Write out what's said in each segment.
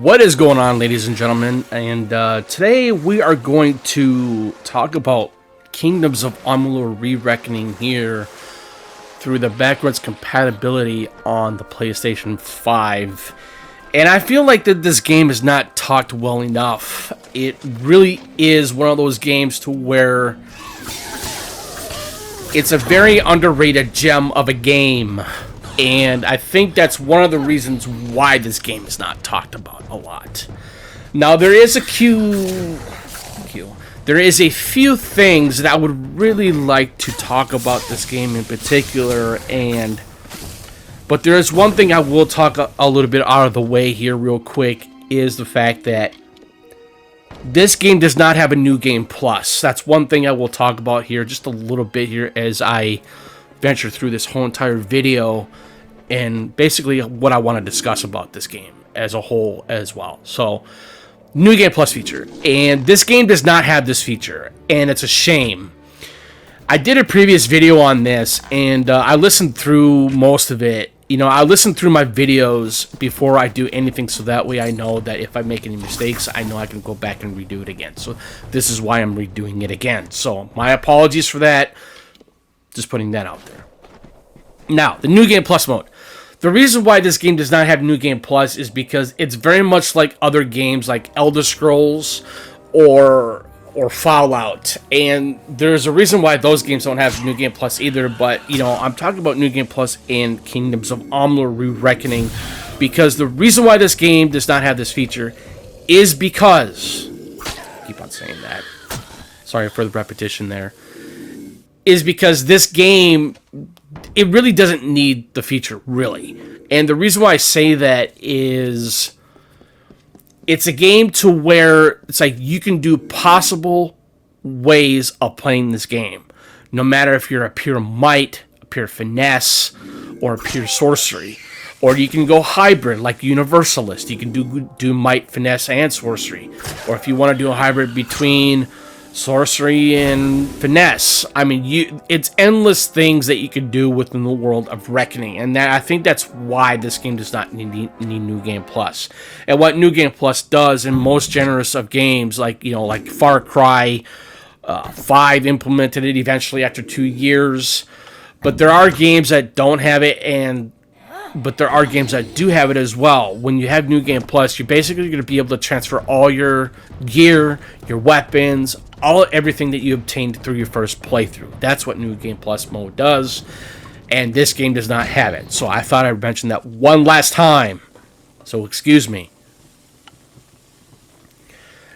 What is going on, ladies and gentlemen? And today we are going to talk about Kingdoms of Amalur Re-Reckoning here through the backwards compatibility on the PlayStation 5. And I feel like that this game is not talked well enough. It really is one of those games to where it's a very underrated gem of a game. And I think that's one of the reasons why this game is not talked about a lot. Now, there is a few things that I would really like to talk about this game in particular, but there is one thing I will talk a little bit out of the way here real quick, is the fact that this game does not have a New Game Plus. That's one thing I will talk about here just a little bit here as I venture through this whole entire video and basically what I want to discuss about this game as a whole as well. So, New Game Plus feature. And this game does not have this feature, and it's a shame. I did a previous video on this, and I listened through most of it. You know, I listen through my videos before I do anything, so that way I know that if I make any mistakes, I know I can go back and redo it again. So this is why I'm redoing it again. So my apologies for that. Just putting that out there. Now, the New Game Plus mode. The reason why this game does not have New Game Plus is because it's very much like other games like Elder Scrolls or Fallout. And there's a reason why those games don't have New Game Plus either. But, you know, I'm talking about New Game Plus in Kingdoms of Amalur Re-Reckoning, because the reason why this game does not have this feature is because... I keep on saying that. Sorry for the repetition there. Is because this game, it really doesn't need the feature, really. And the reason why I say that is it's a game to where it's like you can do possible ways of playing this game. No matter if you're a pure might, a pure finesse, or a pure sorcery. Or you can go hybrid like Universalist. You can do might, finesse, and sorcery. Or if you want to do a hybrid between sorcery and finesse. I mean, it's endless things that you can do within the world of Reckoning, and I think that's why this game does not need New Game Plus. And what New Game Plus does in most generous of games, like like Far Cry 5 implemented it eventually after 2 years, but there are games that don't have it, but there are games that do have it as well. When you have New Game Plus, you're basically going to be able to transfer all your gear, your weapons, everything that you obtained through your first playthrough. That's what New Game Plus mode does, and this game does not have it. So I thought I'd mention that one last time. So excuse me.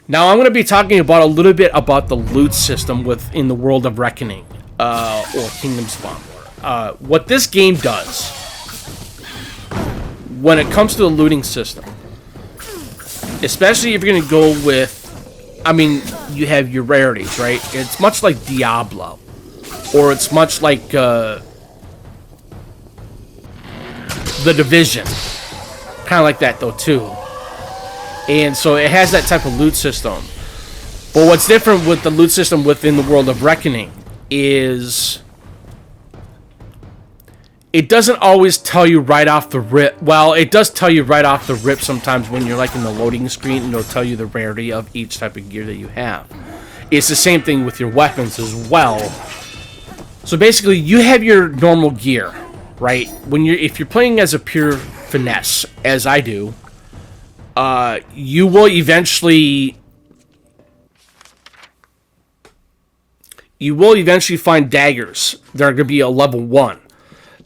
Now I'm going to be talking about a little bit about the loot system within the world of Reckoning, or Kingdoms of Amalur. What this game does, when it comes to the looting system, especially if you're going to go with, I mean, you have your rarities, right? It's much like Diablo, or it's much like The Division, kind of like that though too. And so it has that type of loot system. But what's different with the loot system within the world of Reckoning is it doesn't always tell you right off the rip. Well, it does tell you right off the rip sometimes when you're like in the loading screen, and it'll tell you the rarity of each type of gear that you have. It's the same thing with your weapons as well. So basically, you have your normal gear, right? If you're playing as a pure finesse, as I do, you will eventually find daggers that are going to be a level 1.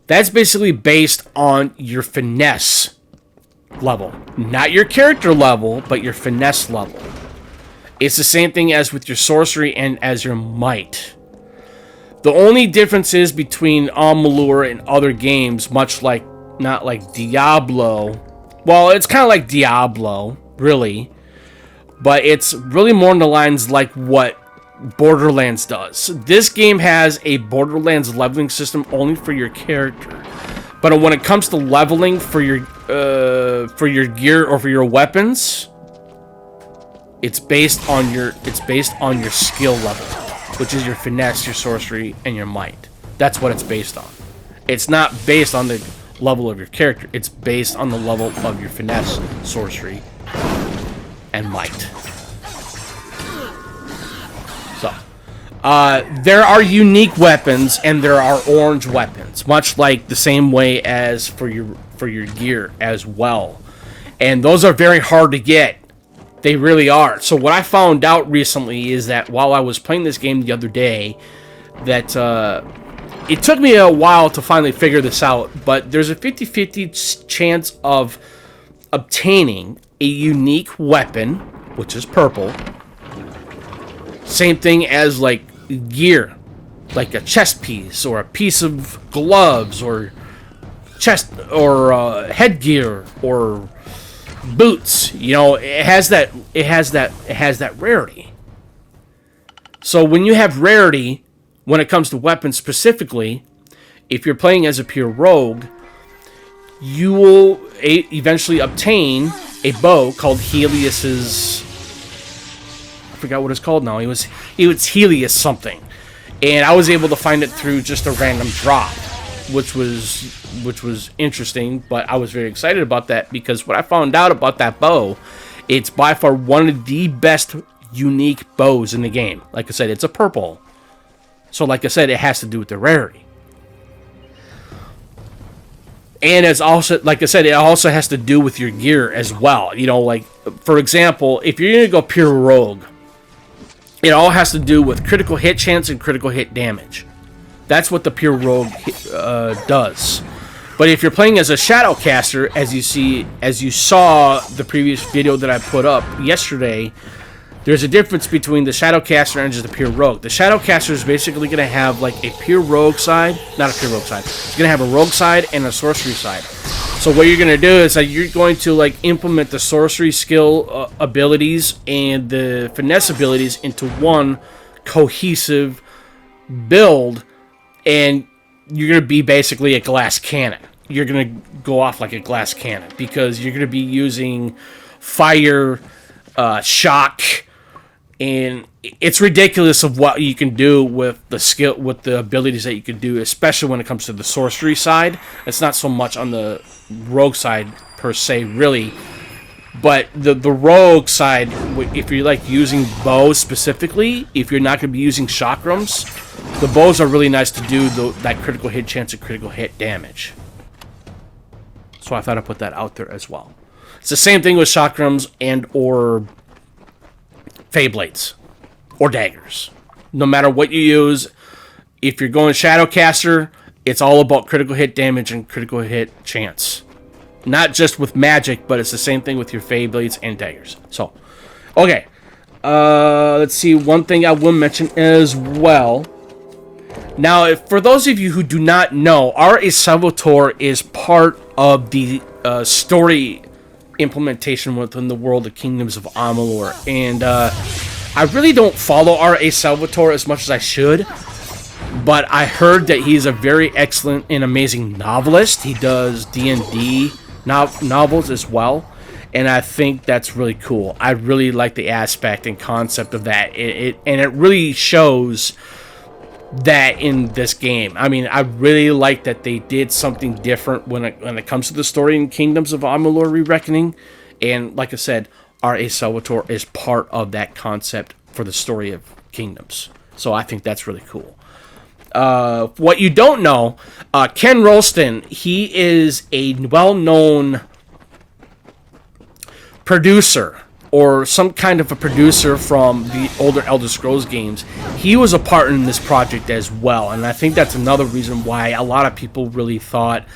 That's basically based on your finesse level. Not your character level, but your finesse level. It's the same thing as with your sorcery and as your might. The only difference is between Amalur and other games, not like Diablo. Well, it's kind of like Diablo, really. But it's really more in the lines like what Borderlands does. This game has a Borderlands leveling system only for your character, but when it comes to leveling for your gear or for your weapons, it's based on your skill level, which is your finesse, your sorcery, and your might. That's what it's based on. It's not based on the level of your character. It's based on the level of your finesse, sorcery, and might. So, there are unique weapons and there are orange weapons, much like the same way as for your gear as well. And those are very hard to get. They really are. So what I found out recently is that while I was playing this game the other day, that it took me a while to finally figure this out, but there's a 50-50 chance of obtaining a unique weapon, which is purple. Same thing as like gear, like a chest piece or a piece of gloves or chest or headgear or boots. You know, it has that rarity. So when you have rarity, when it comes to weapons specifically, if you're playing as a pure rogue, you will eventually obtain a bow called Helios's. I forgot what it's called now. It was Helios something, and I was able to find it through just a random drop, which was interesting. But I was very excited about that because what I found out about that bow, it's by far one of the best unique bows in the game. Like I said, it's a purple. So like I said, it has to do with the rarity. And it's also, like I said, it also has to do with your gear as well. You know, like, for example, if you're going to go pure rogue, it all has to do with critical hit chance and critical hit damage. That's what the pure rogue does. But if you're playing as a Shadowcaster, as you saw the previous video that I put up yesterday, there's a difference between the Shadowcaster and just the pure rogue. The Shadowcaster is basically going to have like a pure rogue side, not a pure rogue side. It's going to have a rogue side and a sorcery side. So what you're going to do is that you're going to like implement the sorcery skill abilities and the finesse abilities into one cohesive build, and you're going to be basically a glass cannon. You're going to go off like a glass cannon because you're going to be using fire, shock. And it's ridiculous of what you can do with the skill, with the abilities that you can do, especially when it comes to the sorcery side. It's not so much on the rogue side per se, really. But the rogue side, if you're like using bows specifically, if you're not going to be using chakrams, the bows are really nice to do that critical hit chance and critical hit damage. So I thought I'd put that out there as well. It's the same thing with chakrams and or Feyblades or daggers. No matter what you use, if you're going Shadowcaster, it's all about critical hit damage and critical hit chance. Not just with magic, but it's the same thing with your Feyblades and daggers. So, okay. Let's see. One thing I will mention as well. Now, for those of you who do not know, R.A. Salvatore is part of the story implementation within the world of Kingdoms of Amalur, and I really don't follow R.A. Salvatore as much as I should, but I heard that he's a very excellent and amazing novelist. He does D&D novels as well, and I think that's really cool. I really like the aspect and concept of that. And it really shows that in this game. I mean, I really like that they did something different when it comes to the story in Kingdoms of Amalur Re-Reckoning. And like I said, R.A. Salvatore is part of that concept for the story of Kingdoms. So I think that's really cool. What you don't know, Ken Rolston, he is a well-known producer, or some kind of a producer from the older Elder Scrolls games. He was a part in this project as well, and I think that's another reason why a lot of people really thought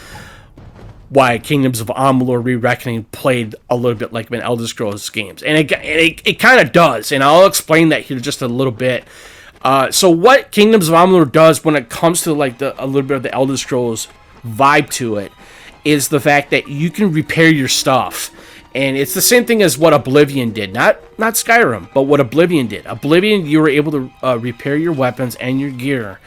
why Kingdoms of Amalur Re-Reckoning played a little bit like an Elder Scrolls games. And it kind of does, and I'll explain that here just a little bit. So what Kingdoms of Amalur does when it comes to like a little bit of the Elder Scrolls vibe to it is the fact that you can repair your stuff. And it's the same thing as what Oblivion did. Not Skyrim, but what Oblivion did. Oblivion, you were able to repair your weapons and your gear.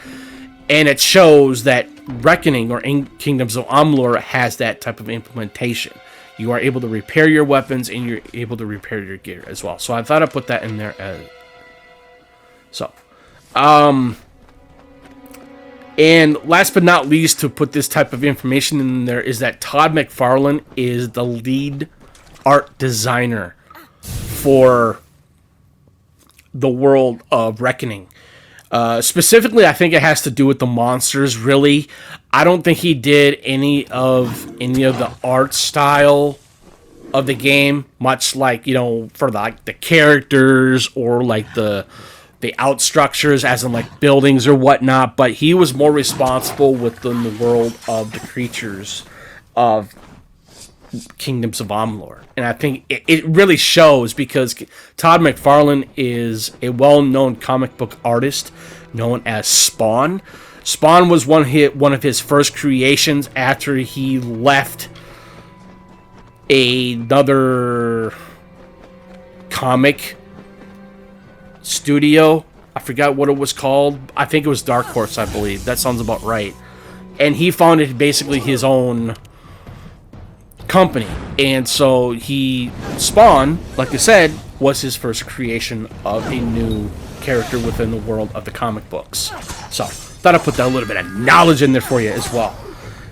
And it shows that Reckoning, or in Kingdoms of Amalur, has that type of implementation. You are able to repair your weapons and you're able to repair your gear as well. So I thought I'd put that in there. And last but not least, to put this type of information in there, is that Todd McFarlane is the lead art designer for the world of Reckoning. Specifically, I think it has to do with the monsters, really. I don't think he did any of the art style of the game, much like, for the characters or like the out structures, as in like buildings or whatnot, but he was more responsible within the world of the creatures of Kingdoms of Amalur. And I think it really shows, because Todd McFarlane is a well-known comic book artist known as Spawn. Spawn was one of his first creations after he left another comic studio. I forgot what it was called. I think it was Dark Horse, I believe. That sounds about right. And he founded basically his own company. And so Spawn, like I said, was his first creation of a new character within the world of the comic books. So, thought I'd put that little bit of knowledge in there for you as well.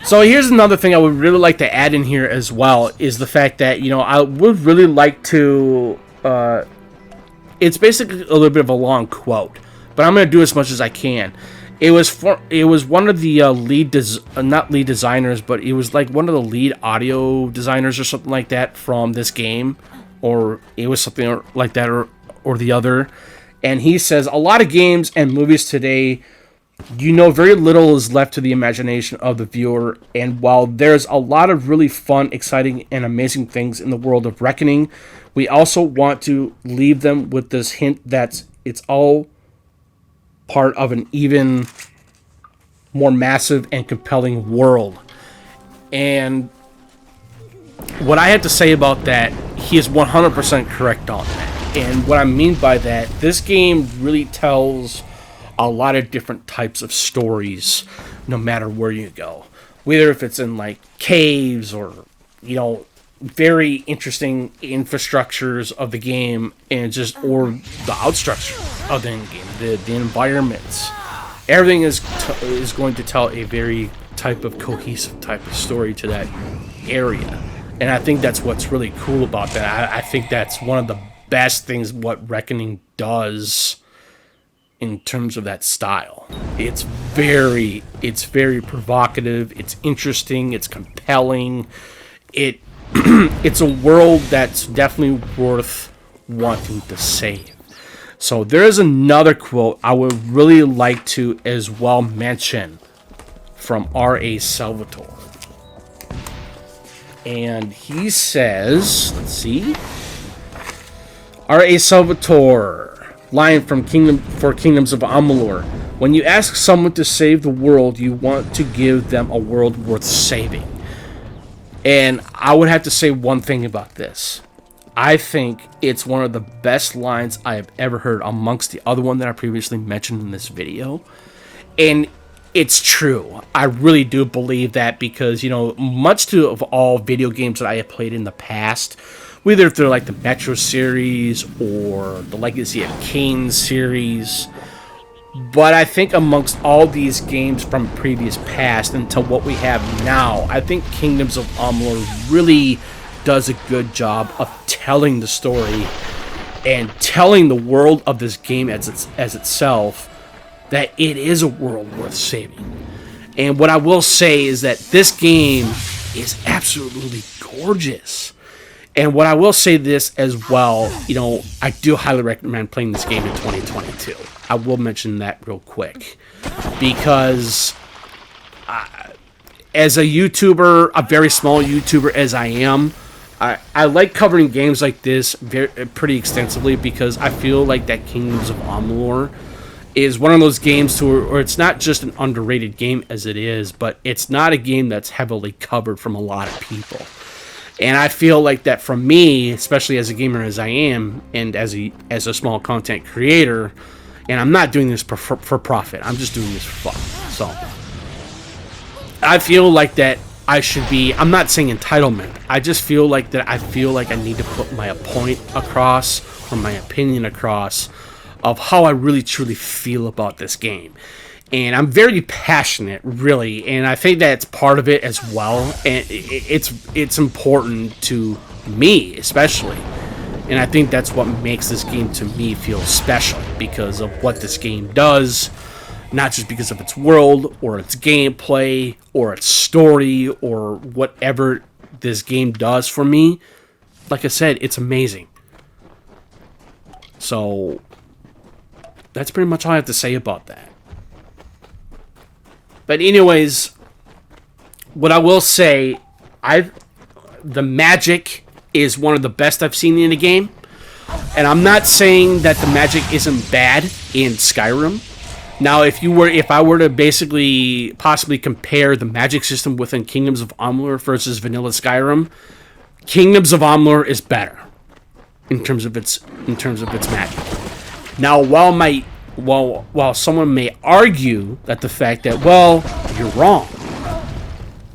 So here's another thing I would really like to add in here as well, is the fact that, I would really like to, it's basically a little bit of a long quote, but I'm going to do as much as I can. It was one of the not lead designers, but it was like one of the lead audio designers or something like that from this game, or it was something like that or the other. And he says, a lot of games and movies today, very little is left to the imagination of the viewer. And while there's a lot of really fun, exciting, and amazing things in the world of Reckoning, we also want to leave them with this hint that it's all part of an even more massive and compelling world. And what I have to say about that, he is 100% correct on that. And what I mean by that, this game really tells a lot of different types of stories, no matter where you go. Whether if it's in like caves or, very interesting infrastructures of the game, and or the outstructure of the game, the environments. Everything is going to tell a very type of cohesive type of story to that area. And I think that's what's really cool about that. I think that's one of the best things what Reckoning does in terms of that style. It's very provocative, it's interesting, it's compelling. It's a world that's definitely worth wanting to save. So there is another quote I would really like to as well mention from R.A. Salvatore. And he says, let's see, R.A. Salvatore, line from Kingdoms of Amalur: when you ask someone to save the world, you want to give them a world worth saving. And I would have to say one thing about this. I think it's one of the best lines I have ever heard, amongst the other one that I previously mentioned in this video. And it's true. I really do believe that, because, much of all video games that I have played in the past, whether if they're like the Metro series or the Legacy of Kain series, but I think amongst all these games from previous past until what we have now, I think Kingdoms of Amalur really does a good job of telling the story and telling the world of this game as itself, that it is a world worth saving. And what I will say is that this game is absolutely gorgeous. And what I will say this as well, I do highly recommend playing this game in 2022. I will mention that real quick, because as a YouTuber, a very small YouTuber as I am, I like covering games like this pretty extensively, because I feel like that Kingdoms of Amalur is one of those games where it's not just an underrated game as it is, but it's not a game that's heavily covered from a lot of people. And I feel like that for me, especially as a gamer as I am, and as a small content creator, and I'm not doing this for profit, I'm just doing this for fun. So I feel like that I should be, I'm not saying entitlement, I just feel like that I need to put my point across, or my opinion across, of how I really truly feel about this game. And I'm very passionate, really, and I think that's part of it as well. And it's important to me, especially. And I think that's what makes this game to me feel special, because of what this game does, not just because of its world or its gameplay or its story or whatever this game does for me. Like I said, it's amazing. So that's pretty much all I have to say about that. But anyways, what I will say, the magic is one of the best I've seen in a game. And I'm not saying that the magic isn't bad in Skyrim. Now, if I were to basically possibly compare the magic system within Kingdoms of Amalur versus vanilla Skyrim, Kingdoms of Amalur is better in terms of its magic. Now, while someone may argue that the fact that, well, you're wrong,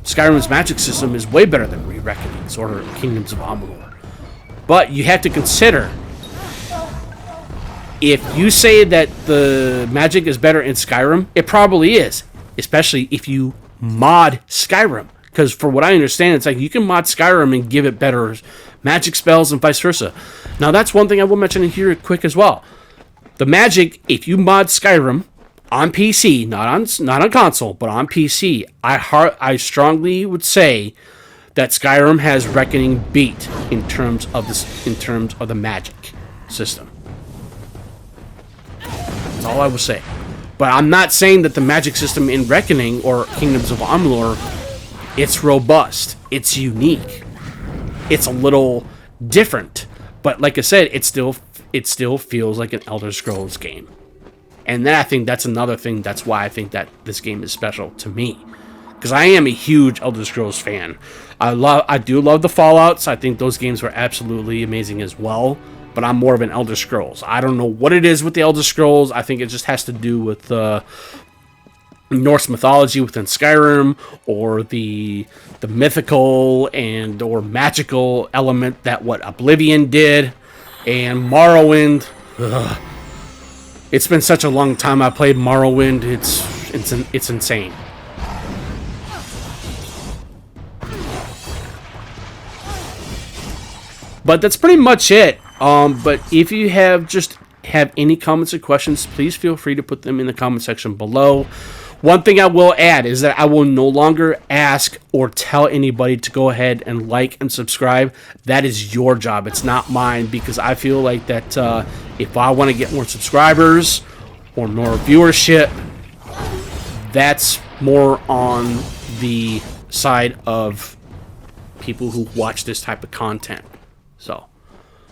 Skyrim's magic system is way better than Re-Reckoning's or Kingdoms of Amalur. But you have to consider, if you say that the magic is better in Skyrim, it probably is, especially if you mod Skyrim. Because for what I understand, it's like you can mod Skyrim and give it better magic spells and vice versa. Now, that's one thing I will mention here quick as well. The magic, if you mod Skyrim on PC, not on console, but on PC, I strongly would say that Skyrim has Reckoning beat in terms of the magic system. That's all I will say. But I'm not saying that the magic system in Reckoning or Kingdoms of Amalur, it's robust, it's unique, it's a little different. But like I said, it still feels like an Elder Scrolls game. And then I think that's another thing. That's why I think that this game is special to me, because I am a huge Elder Scrolls fan. I do love the Fallouts. I think those games were absolutely amazing as well. But I'm more of an Elder Scrolls. I don't know what it is with the Elder Scrolls. I think it just has to do with Norse mythology within Skyrim, or the mythical and or magical element that what Oblivion did, and Morrowind. Ugh. It's been such a long time I played Morrowind. It's insane. But that's pretty much it. But if you have any comments or questions, please feel free to put them in the comment section below. One thing I will add is that I will no longer ask or tell anybody to go ahead and like and subscribe. That is your job. It's not mine, because I feel like that if I want to get more subscribers or more viewership, that's more on the side of people who watch this type of content. So,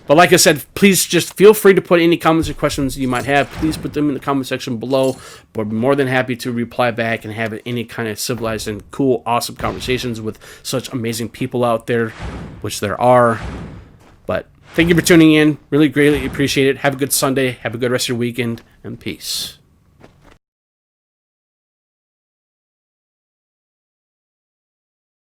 but like I said, please just feel free to put any comments or questions you might have. Please put them in the comment section below. But I'm more than happy to reply back and have any kind of civilized and cool, awesome conversations with such amazing people out there, which there are. But thank you for tuning in. Really greatly appreciate it. Have a good Sunday. Have a good rest of your weekend. And peace.